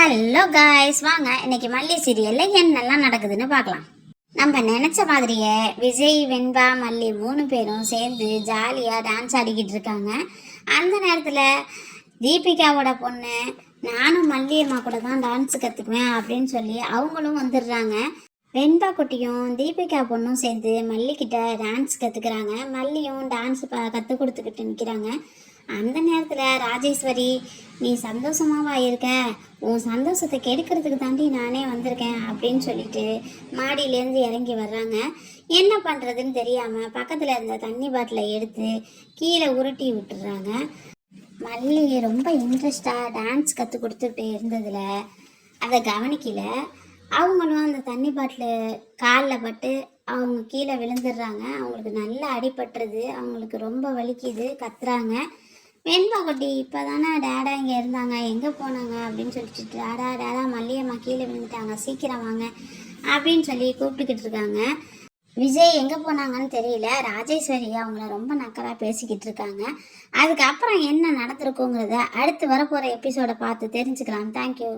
Hello guys, வாங்க இன்னைக்கு மல்லி சீரியல்ல என்னெல்லாம் நடக்குதுன்னு பார்க்கலாம். நம்ம நினைச்ச மாதிரியே விஜய், வெண்பா, மல்லி 3 பேரும் சேர்ந்து ஜாலியா டான்ஸ் ஆடிக்கிட்டு இருக்காங்க. அந்த நேரத்துல தீபிகாவோட பொண்ணு நானும் மல்லியம்மா கூட தான் டான்ஸ் கத்துக்குவேன் அப்படின்னு சொல்லி அவங்களும் வந்துடுறாங்க. வெண்பா குட்டியும் தீபிகா பொண்ணும் சேர்ந்து மல்லிக்கிட்ட டான்ஸ் கற்றுக்குறாங்க. மல்லியும் டான்ஸ் கற்றுக் கொடுத்துக்கிட்டு நிற்கிறாங்க. அந்த நேரத்தில் ராஜேஸ்வரி, நீ சந்தோஷமாவா இருக்க, உன் சந்தோஷத்தை கெடுக்கிறதுக்கு தாண்டி நானே வந்திருக்கேன் அப்படின்னு சொல்லிட்டு மாடியிலேருந்து இறங்கி வர்றாங்க. என்ன பண்ணுறதுன்னு தெரியாமல் பக்கத்தில் இருந்த தண்ணி பாட்டிலை எடுத்து கீழே உருட்டி விட்டுறாங்க. மல்லி ரொம்ப இன்ட்ரெஸ்டாக டான்ஸ் கற்றுக் கொடுத்துட்டு இருந்ததில் அதை கவனிக்கல. அவங்களும் அந்த தண்ணி பாட்டில் காலில் பட்டு அவங்க கீழே விழுந்துடுறாங்க. அவங்களுக்கு நல்லா அடிபட்டுறது, அவங்களுக்கு ரொம்ப வலிக்குது, கத்துறாங்க. வெண்பா குட்டி, இப்போ தானே டேடா இங்கே இருந்தாங்க, எங்கே போனாங்க அப்படின்னு சொல்லிட்டு, டேடா மல்லியம்மா கீழே விழுந்துட்டாங்க, சீக்கிரம் வாங்க அப்படின்னு சொல்லி கூப்பிட்டுக்கிட்டு இருக்காங்க. விஜய் எங்கே போனாங்கன்னு தெரியல. ராஜேஸ்வரி அவங்கள ரொம்ப நக்கலாக பேசிக்கிட்டு இருக்காங்க. அதுக்கப்புறம் என்ன நடந்திருக்குங்கிறத அடுத்து வரப்போகிற எபிசோடை பார்த்து தெரிஞ்சுக்கலாம். தேங்க்யூ.